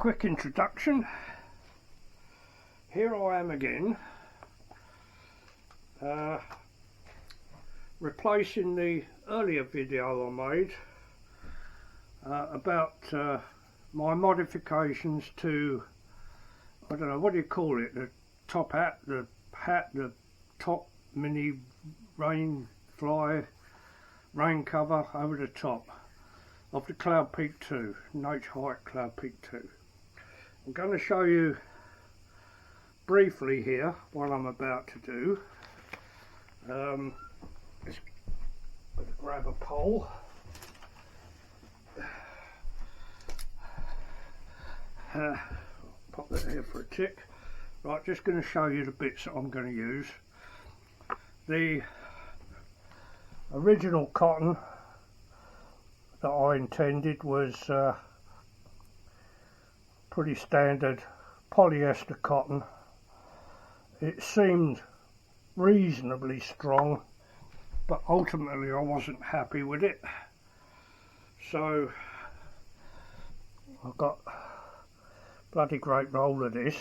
quick introduction. Here I am again, replacing the earlier video I made about my modifications to, I don't know, what do you call it, the top hat, the top mini RainFly rain cover over the top of the Cloud Peak 2, NATUREHIKE Cloud Peak 2. I'm going to show you briefly here what I'm about to do. Let's grab a pole. Pop that here for a tick. Right, just going to show you the bits that I'm going to use. The original cotton that I intended was pretty standard polyester cotton. It seemed reasonably strong, but ultimately I wasn't happy with it, so I've got a bloody great roll of this.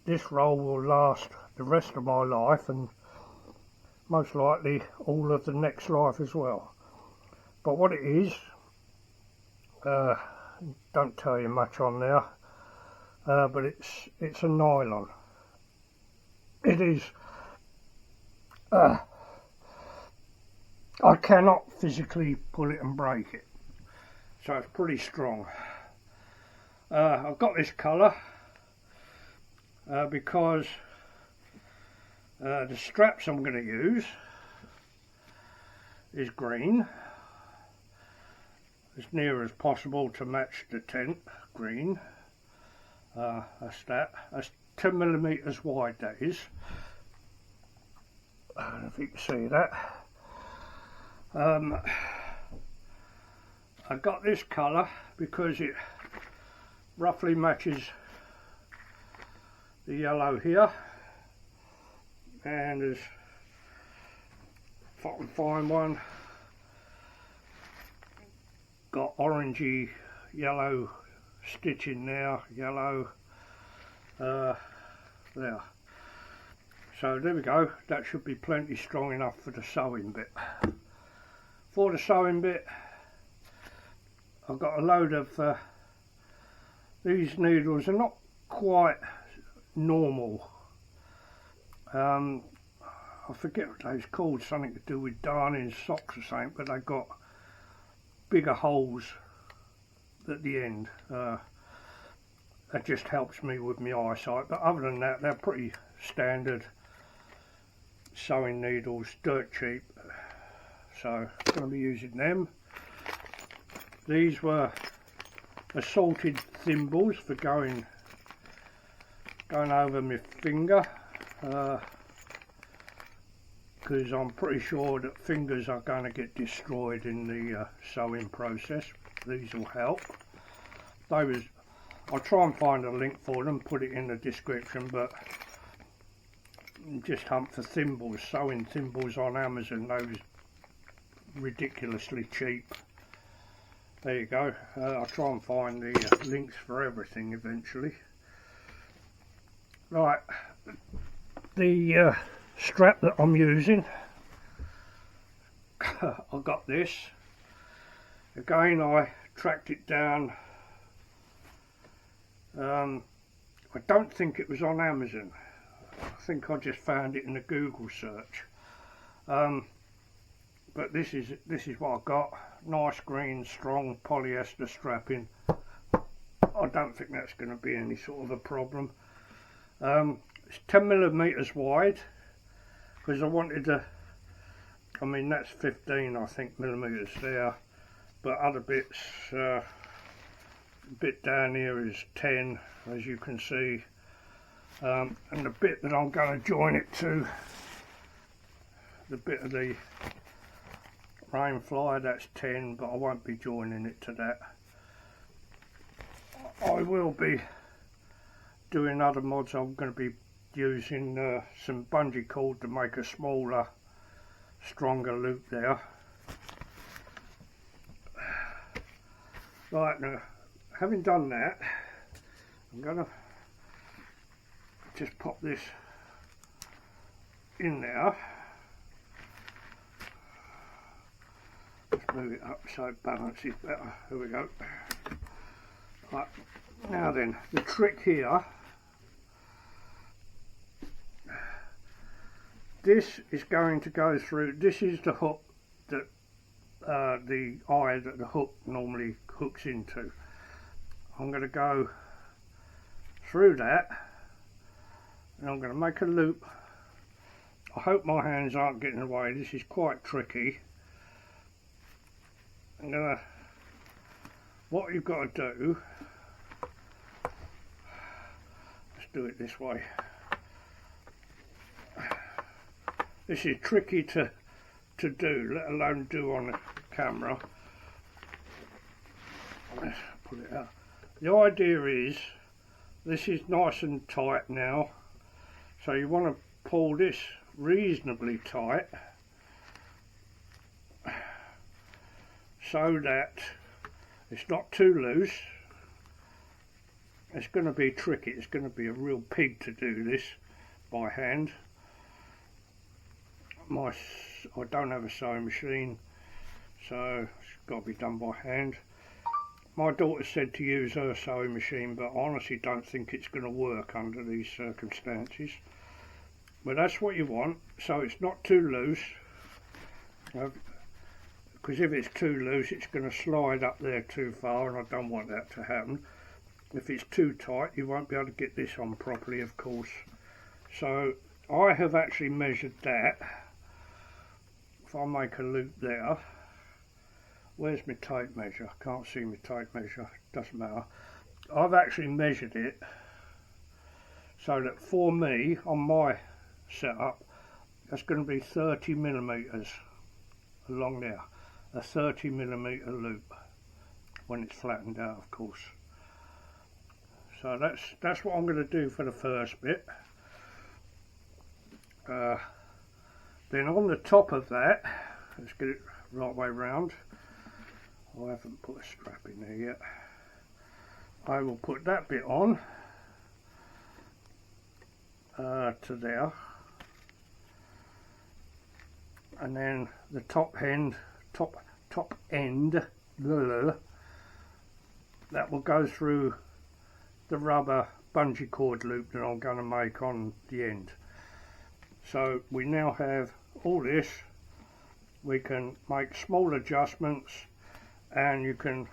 This roll will last the rest of my life and most likely all of the next life as well. But what it is, don't tell you much on there, but it's a nylon. It is, I cannot physically pull it and break it, so it's pretty strong. I've got this colour because the straps I'm going to use is green, as near as possible to match the tent, green. That's 10 millimeters wide, that is. I don't know if you can see that. I got this colour because it roughly matches the yellow here, and as if I can find one, got orangey yellow stitching there, yellow there. So there we go, that should be plenty strong enough for the sewing bit. For the sewing bit, I've got a load of these needles. Are not quite normal. I forget what those called, something to do with darning socks or something, but they've got bigger holes at the end. That just helps me with my eyesight, but other than that, they're pretty standard sewing needles, dirt cheap, so I'm going to be using them. These were assorted thimbles for going over my finger, because I'm pretty sure that fingers are going to get destroyed in the sewing process. These will help. I'll try and find a link for them, put it in the description, but just hunt for thimbles, sewing thimbles on Amazon. Those ridiculously cheap. There you go. I'll try and find the links for everything eventually. Right, the strap that I'm using, I got this. Again, I tracked it down. I don't think it was on Amazon. I think I just found it in a Google search. But this is what I got. Nice green, strong polyester strapping. I don't think that's going to be any sort of a problem. It's 10 millimeters wide, because I wanted to, I mean that's 15 I think millimeters there, but other bits, bit down here is 10, as you can see, and the bit that I'm going to join it to, the bit of the RainFly, that's 10, but I won't be joining it to that. I will be doing other mods. I'm going to be using some bungee cord to make a smaller, stronger loop there. Right, now having done that, I'm going to just pop this in there. Let's move it up so it balances better. Here we go. Right, now then, the trick here, this is going to go through, this is the hook that the eye that the hook normally hooks into. I'm going to go through that and I'm going to make a loop. I hope my hands aren't getting away, this is quite tricky. I'm going to, what you've got to do, let's do it this way. This is tricky to do, let alone do on the camera. Let's pull it out. The idea is, this is nice and tight now, so you want to pull this reasonably tight so that it's not too loose. It's going to be tricky, it's going to be a real pig to do this by hand. I don't have a sewing machine, so it's got to be done by hand. My daughter said to use her sewing machine, but I honestly don't think it's going to work under these circumstances. But that's what you want, so it's not too loose, because if it's too loose it's going to slide up there too far, and I don't want that to happen. If it's too tight you won't be able to get this on properly, of course. So I have actually measured that. If I make a loop there, where's my tape measure? I can't see my tape measure, doesn't matter. I've actually measured it so that for me, on my setup, that's going to be 30 millimeters along there. A 30 millimeter loop when it's flattened out, of course. So that's what I'm going to do for the first bit. Then on the top of that, let's get it right way round. I haven't put a strap in there yet. I will put that bit on to there, and then the top end, that will go through the rubber bungee cord loop that I'm going to make on the end. So we now have all this. We can make small adjustments, and you can,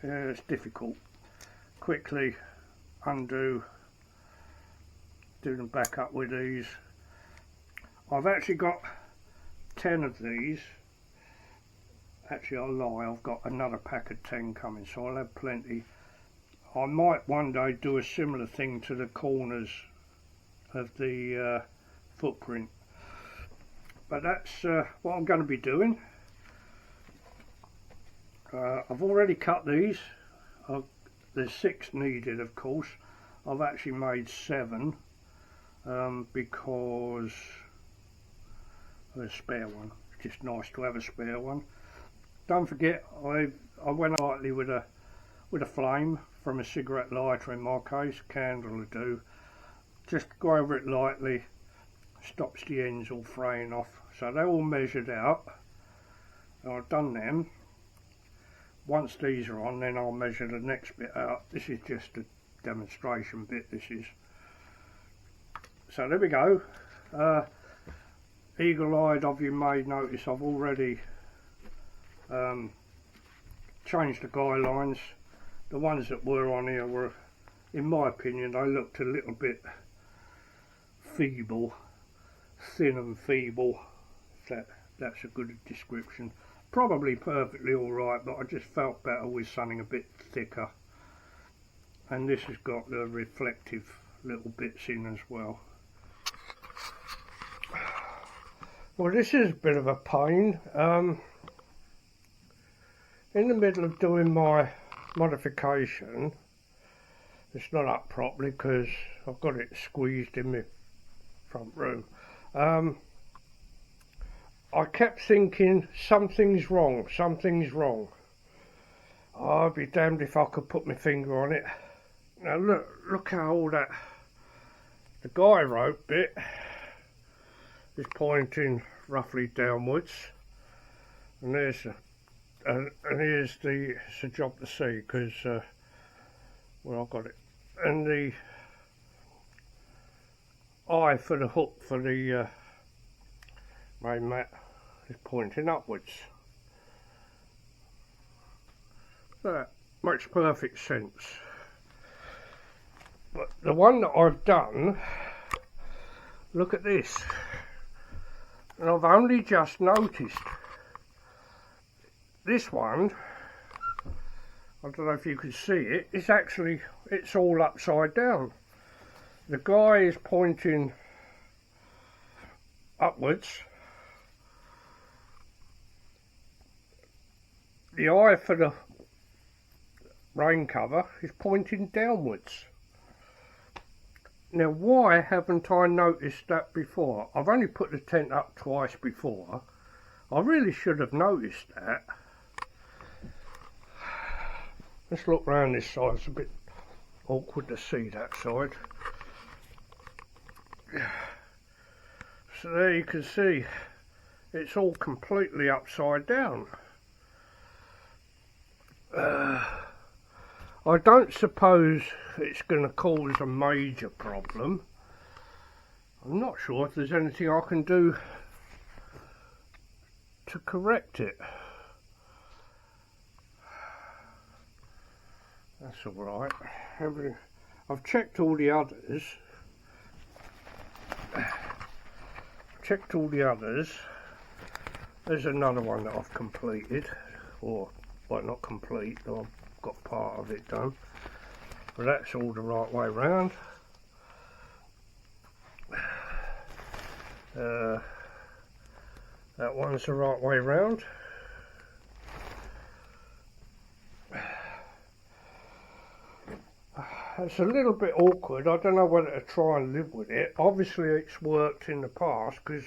it's difficult, quickly undo, do them back up with these. I've actually got 10 of these. Actually I lie, I've got another pack of 10 coming, so I'll have plenty. I might one day do a similar thing to the corners of the footprint, but that's what I'm going to be doing. I've already cut these. There's 6 needed, of course. I've actually made 7 because there's a spare one. It's just nice to have a spare one. Don't forget, I went lightly with a flame from a cigarette lighter, in my case, candle will do. Just go over it lightly, stops the ends all fraying off. So they're all measured out. I've done them. Once these are on, then I'll measure the next bit out. This is just a demonstration bit, this is. So there we go. Eagle-eyed of you may notice I've already changed the guy lines. The ones that were on here were, in my opinion, they looked a little bit feeble, thin and feeble. That's a good description. Probably perfectly alright, but I just felt better with something a bit thicker. And this has got the reflective little bits in as well. Well, this is a bit of a pain. In the middle of doing my modification, it's not up properly because I've got it squeezed in my front room. I kept thinking something's wrong. I'd be damned if I could put my finger on it. Now look how all that, the guy rope bit is pointing roughly downwards, and there's and here's the, it's a job to see because well, I've got it, and the eye for the hook for the main mat is pointing upwards. So that makes perfect sense. But the one that I've done, look at this, and I've only just noticed this one, I don't know if you can see it, it's actually, it's all upside down. The guy is pointing upwards, the eye for the rain cover is pointing downwards. Now why haven't I noticed that before? I've only put the tent up twice before. I really should have noticed that. Let's look round this side, it's a bit awkward to see that side. So there you can see, it's all completely upside down. I don't suppose it's going to cause a major problem. I'm not sure if there's anything I can do to correct it. That's alright. I've checked all the others. There's another one that I've completed, or well, not complete, I've got part of it done, but that's all the right way round. That one's the right way round. It's a little bit awkward. I don't know whether to try and live with it. Obviously it's worked in the past because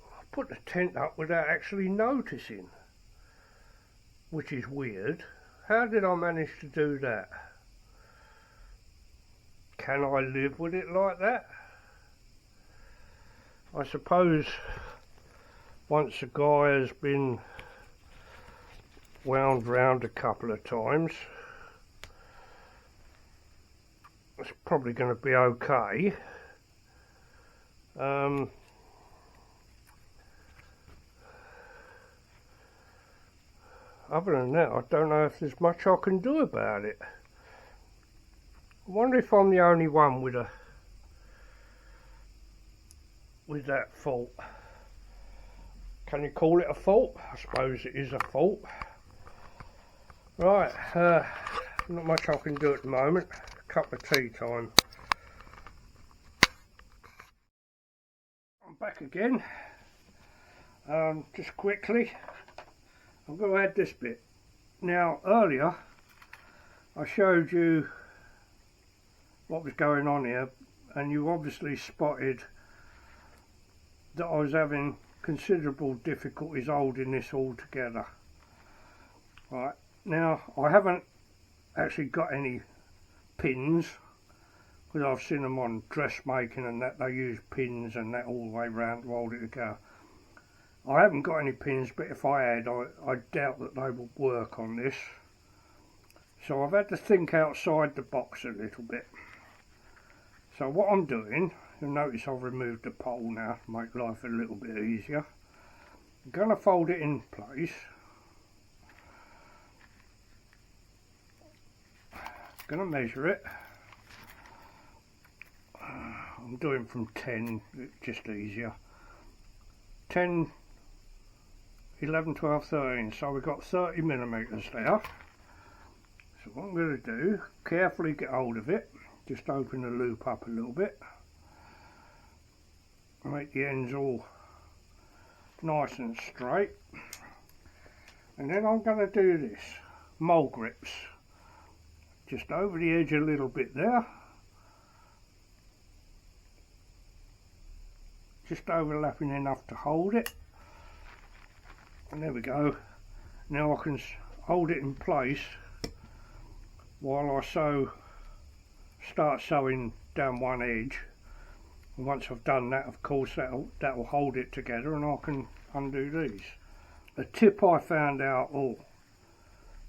I put the tent up without actually noticing, which is weird. How did I manage to do that? Can I live with it like that? I suppose once a guy has been wound round a couple of times, it's probably going to be okay. Other than that, I don't know if there's much I can do about it. I wonder if I'm the only one with that fault. Can you call it a fault? I suppose it is a fault. Right, not much I can do at the moment. Cup of tea time. I'm back again. Just quickly, I'm going to add this bit. Now earlier I showed you what was going on here, and you obviously spotted that I was having considerable difficulties holding this all together. Right, now I haven't actually got any pins, because I've seen them on dressmaking and that, they use pins and that all the way around to hold it together. I haven't got any pins, but if I had, I doubt that they would work on this. So I've had to think outside the box a little bit. So what I'm doing, you'll notice I've removed the pole now to make life a little bit easier. I'm going to fold it in place. Going to measure it. I'm doing from 10, just easier. 10, 11, 12, 13, so we've got 30 millimeters there. So what I'm going to do, carefully get hold of it, just open the loop up a little bit, make the ends all nice and straight, and then I'm going to do this, mole grips, just over the edge a little bit there, just overlapping enough to hold it, and there we go. Now I can hold it in place while I start sewing down one edge. And once I've done that, of course, that'll hold it together, and I can undo these. A tip I found out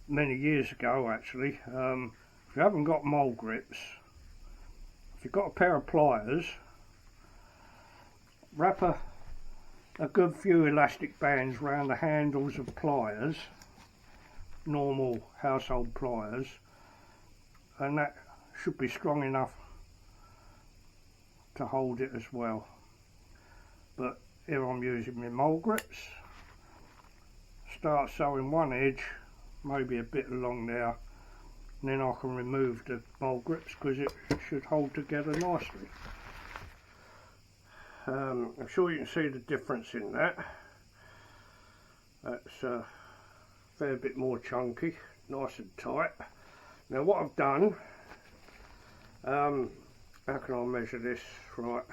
many years ago actually, if you haven't got mole grips, if you've got a pair of pliers, wrap a good few elastic bands around the handles of pliers, normal household pliers, and that should be strong enough to hold it as well. But here I'm using my mole grips. Start sewing one edge, maybe a bit along there, and then I can remove the mole grips because it should hold together nicely. I'm sure you can see the difference in that. That's a fair bit more chunky, nice and tight. Now what I've done, how can I measure this? Right,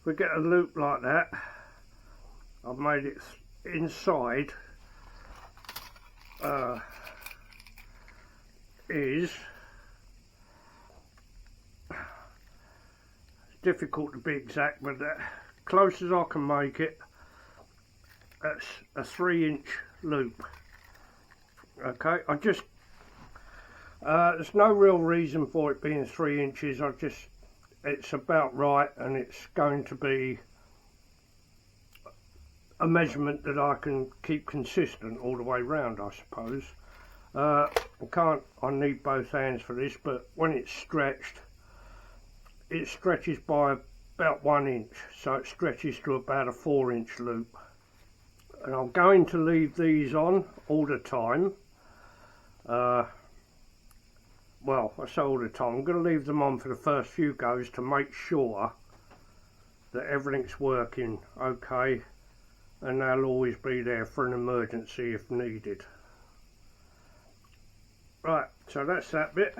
if we get a loop like that, I've made it inside is difficult to be exact, but close as I can make it, that's a 3-inch loop. Okay, there's no real reason for it being 3 inches. It's about right, and it's going to be a measurement that I can keep consistent all the way round, I suppose. I need both hands for this, but when it's stretched, it stretches by about 1 inch, so it stretches to about a 4-inch loop. And I'm going to leave these on all the time. Well, I say all the time, I'm going to leave them on for the first few goes to make sure that everything's working okay, and they'll always be there for an emergency if needed. Right, so that's that bit.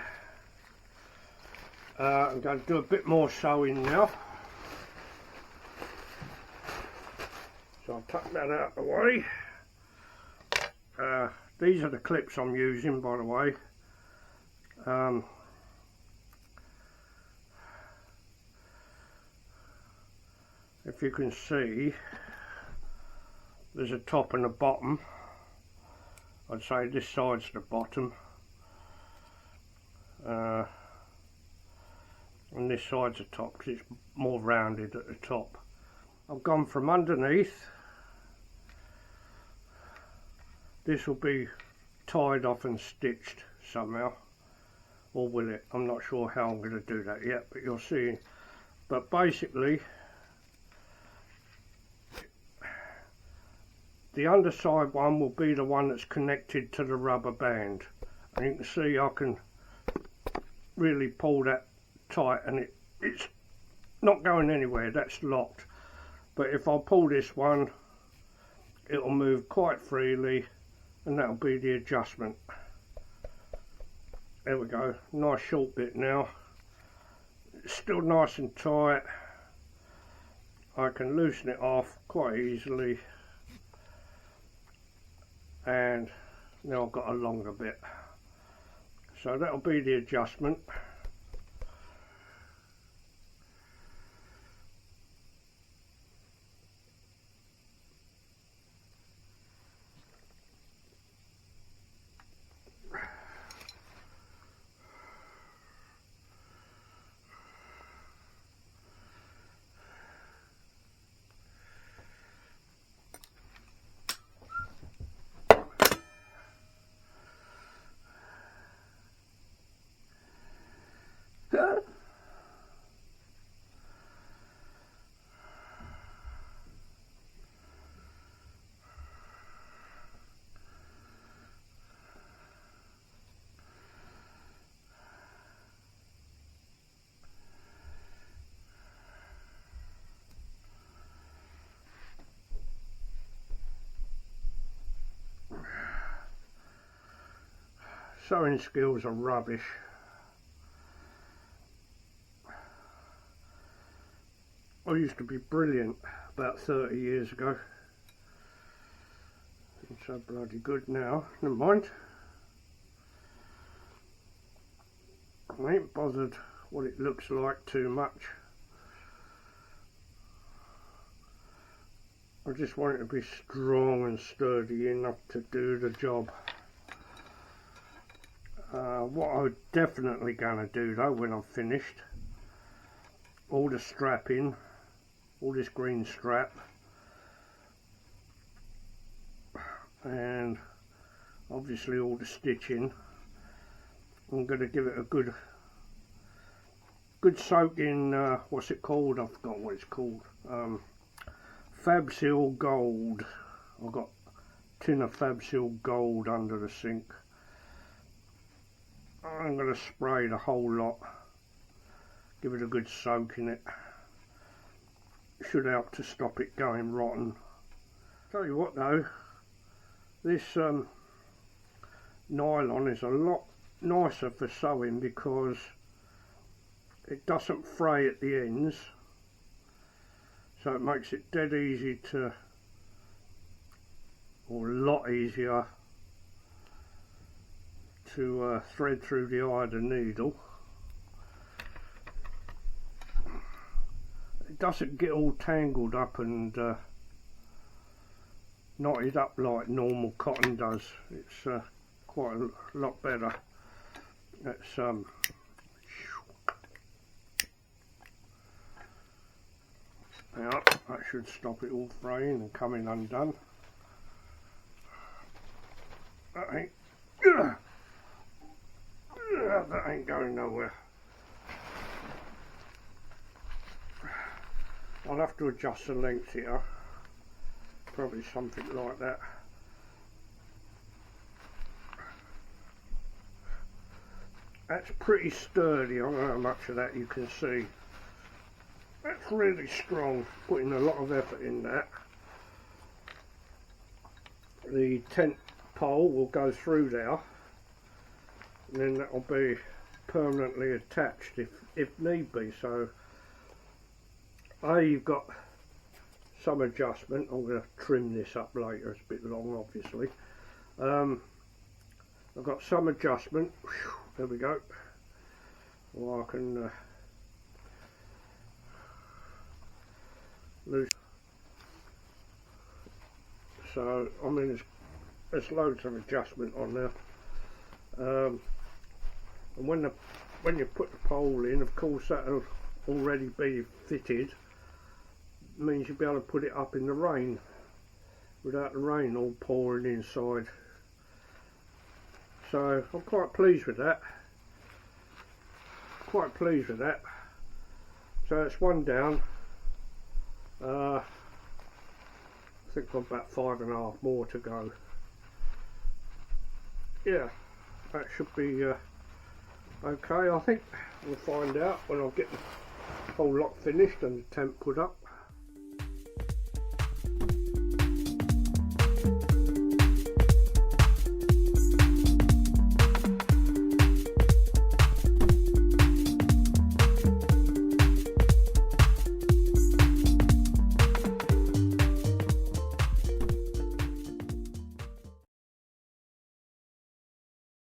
I'm going to do a bit more sewing now. So I'll tuck that out of the way. These are the clips I'm using, by the way. If you can see, there's a top and a bottom. I'd say this side's the bottom, and this side's the top because it's more rounded at the top. I've gone from underneath. This will be tied off and stitched somehow, or will it? I'm not sure how I'm going to do that yet, but you'll see. But basically, the underside one will be the one that's connected to the rubber band, and you can see I can really pull that tight, and it's not going anywhere. That's locked. But if I pull this one, it'll move quite freely, and that'll be the adjustment. There we go, nice short bit now. It's still nice and tight. I can loosen it off quite easily, and now I've got a longer bit. So that'll be the adjustment. Sewing skills are rubbish. I used to be brilliant about 30 years ago. It's so bloody good now. Never mind. I ain't bothered what it looks like too much. I just want it to be strong and sturdy enough to do the job. What I'm definitely going to do though when I'm finished, all the strapping, all this green strap, and obviously all the stitching, I'm going to give it a good soak in, what's it called? I forgot what it's called. Fab Seal Gold. I've got a tin of Fab Seal Gold under the sink. I'm going to spray the whole lot, give it a good soak in it. Should help to stop it going rotten. Tell you what though, this nylon is a lot nicer for sewing because it doesn't fray at the ends, so it makes it dead easy to, or a lot easier to thread through the eye of the needle. It doesn't get all tangled up and knotted up like normal cotton does. It's quite a lot better. It's now that should stop it all fraying and coming undone. That ain't going nowhere. I'll have to adjust the length here, probably something like that. That's pretty sturdy. I don't know how much of that you can see. That's really strong, putting a lot of effort in that. The tent pole will go through there, and then that will be permanently attached if need be. So you've got some adjustment. I'm going to trim this up later, it's a bit long obviously. I've got some adjustment. There we go. Well, I can loose. So I mean there's loads of adjustment on there. And when you put the pole in, of course that'll already be fitted. It means you'll be able to put it up in the rain without the rain all pouring inside. So I'm quite pleased with that. Quite pleased with that. So it's one down. I think I've got about 5.5 more to go. Yeah, that should be okay. I think we'll find out when I get the whole lot finished and the tent put up.